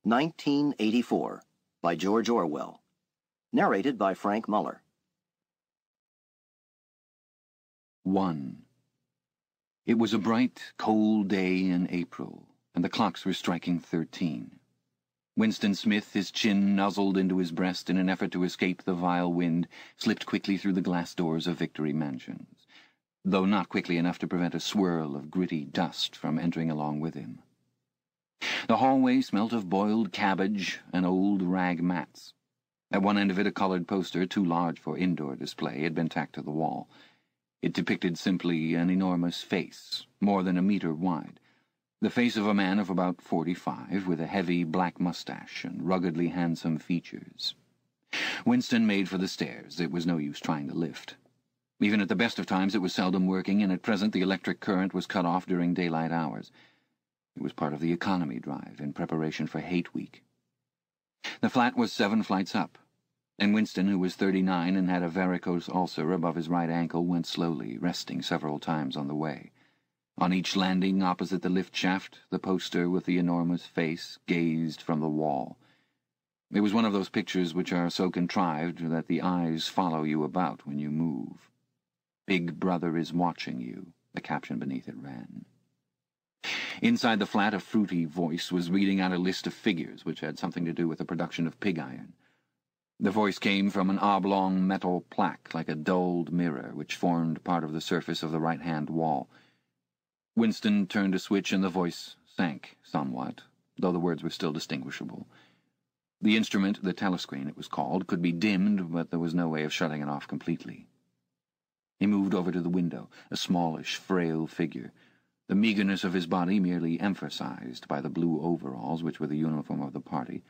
1984 by George Orwell. Narrated by Frank Muller. 1. It was a bright, cold day in April, and the clocks were striking 13. Winston Smith, his chin nuzzled into his breast in an effort to escape the vile wind, slipped quickly through the glass doors of Victory Mansions, though not quickly enough to prevent a swirl of gritty dust from entering along with him. The hallway smelt of boiled cabbage and old rag mats. At one end of it a coloured poster, too large for indoor display, had been tacked to the wall. It depicted simply an enormous face, more than a metre wide. The face of a man of about 45, with a heavy black moustache and ruggedly handsome features. Winston made for the stairs. It was no use trying the lift. Even at the best of times it was seldom working, and at present the electric current was cut off during daylight hours. It was part of the economy drive in preparation for Hate Week. The flat was 7 flights up, and Winston, who was 39 and had a varicose ulcer above his right ankle, went slowly, resting several times on the way. On each landing opposite the lift shaft, the poster with the enormous face gazed from the wall. It was one of those pictures which are so contrived that the eyes follow you about when you move. "Big Brother is watching you," the caption beneath it ran. Inside the flat, a fruity voice was reading out a list of figures which had something to do with the production of pig iron. The voice came from an oblong metal plaque like a dulled mirror which formed part of the surface of the right-hand wall. Winston turned a switch and the voice sank somewhat, though the words were still distinguishable. The instrument, the telescreen it was called, could be dimmed, but there was no way of shutting it off completely. He moved over to the window, a smallish, frail figure, the meagreness of his body merely emphasized by the blue overalls which were the uniform of the party.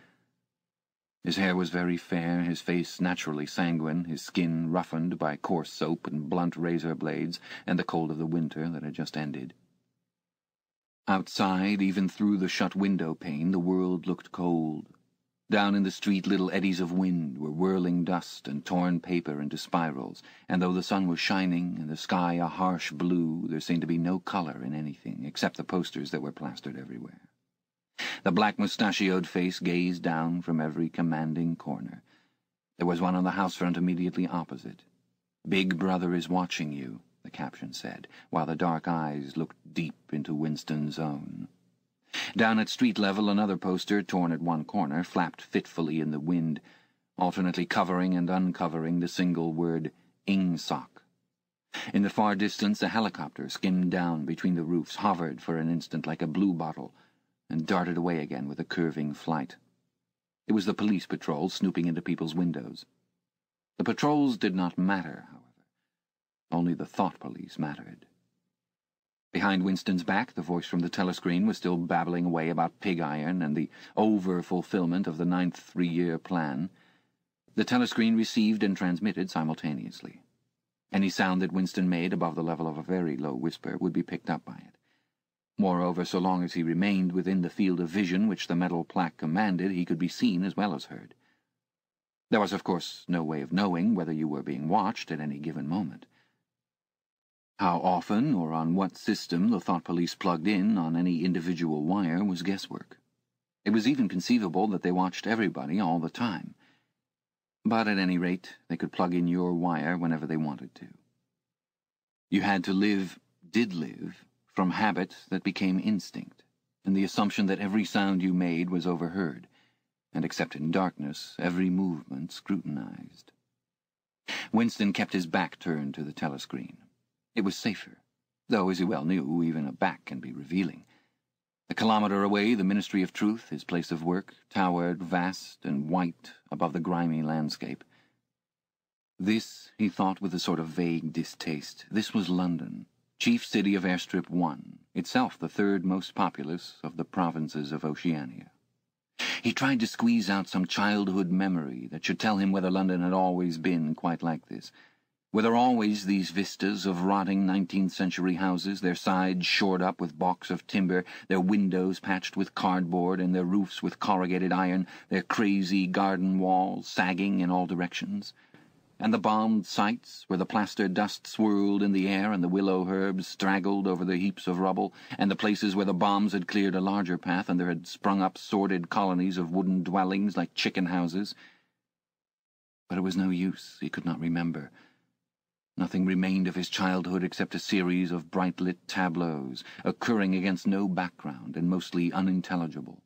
His hair was very fair, his face naturally sanguine, his skin roughened by coarse soap and blunt razor blades and the cold of the winter that had just ended. Outside, even through the shut window pane, the world looked cold. Down in the street little eddies of wind were whirling dust and torn paper into spirals, and though the sun was shining and the sky a harsh blue, there seemed to be no colour in anything except the posters that were plastered everywhere. The black mustachioed face gazed down from every commanding corner. There was one on the house front immediately opposite. "Big Brother is watching you," the caption said, while the dark eyes looked deep into Winston's own. Down at street level another poster, torn at one corner, flapped fitfully in the wind, alternately covering and uncovering the single word "Ingsoc." In the far distance a helicopter skimmed down between the roofs, hovered for an instant like a bluebottle, and darted away again with a curving flight. It was the police patrol snooping into people's windows. The patrols did not matter, however. Only the thought police mattered. Behind Winston's back, the voice from the telescreen was still babbling away about pig iron and the over-fulfillment of the 9th three-year plan. The telescreen received and transmitted simultaneously. Any sound that Winston made above the level of a very low whisper would be picked up by it. Moreover, so long as he remained within the field of vision which the metal plaque commanded, he could be seen as well as heard. There was, of course, no way of knowing whether you were being watched at any given moment. How often or on what system the thought police plugged in on any individual wire was guesswork. It was even conceivable that they watched everybody all the time. But at any rate, they could plug in your wire whenever they wanted to. You had to did live, from habit that became instinct, and the assumption that every sound you made was overheard, and except in darkness, every movement scrutinized. Winston kept his back turned to the telescreen. It was safer, though, as he well knew, even a back can be revealing. A kilometre away, the Ministry of Truth, his place of work, towered vast and white above the grimy landscape. This, he thought with a sort of vague distaste, this was London, chief city of Airstrip 1, itself the third most populous of the provinces of Oceania. He tried to squeeze out some childhood memory that should tell him whether London had always been quite like this. Were there always these vistas of rotting 19th-century houses, their sides shored up with balks of timber, their windows patched with cardboard, and their roofs with corrugated iron, their crazy garden walls sagging in all directions? and the bombed sites where the plaster dust swirled in the air and the willow herbs straggled over the heaps of rubble, and the places where the bombs had cleared a larger path and there had sprung up sordid colonies of wooden dwellings like chicken houses. But it was no use. He could not remember. Nothing remained of his childhood except a series of bright-lit tableaus, occurring against no background and mostly unintelligible.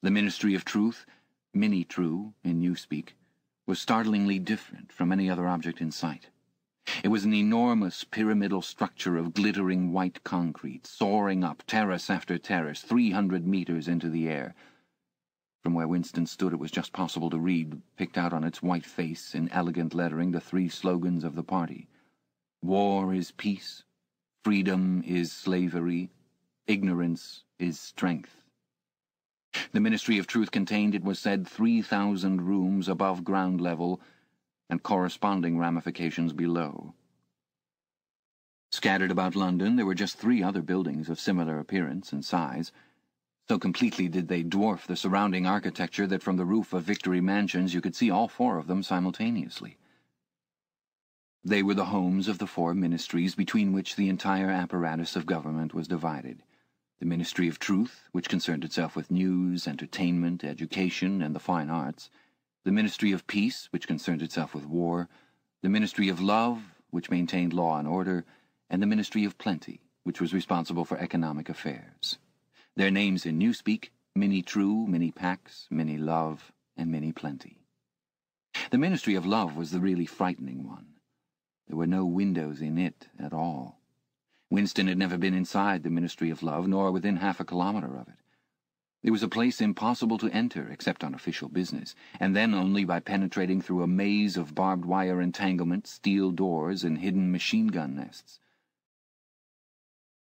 The Ministry of Truth, mini-true in newspeak, was startlingly different from any other object in sight. It was an enormous pyramidal structure of glittering white concrete, soaring up terrace after terrace, 300 meters into the air. From where Winston stood, it was just possible to read, picked out on its white face in elegant lettering, the 3 slogans of the party. War is peace, freedom is slavery, ignorance is strength. The Ministry of Truth contained, it was said, 3,000 rooms above ground level and corresponding ramifications below. Scattered about London, there were just 3 other buildings of similar appearance and size. So completely did they dwarf the surrounding architecture that from the roof of Victory Mansions you could see all 4 of them simultaneously. They were the homes of the 4 ministries between which the entire apparatus of government was divided. The Ministry of Truth, which concerned itself with news, entertainment, education, and the fine arts. The Ministry of Peace, which concerned itself with war. The Ministry of Love, which maintained law and order. And the Ministry of Plenty, which was responsible for economic affairs. Their names in newspeak: Mini-True, Mini-Pax, Mini-Love, and Mini-Plenty. The Ministry of Love was the really frightening one. There were no windows in it at all. Winston had never been inside the Ministry of Love, nor within half a kilometer of it. It was a place impossible to enter except on official business, and then only by penetrating through a maze of barbed wire entanglements, steel doors, and hidden machine-gun nests.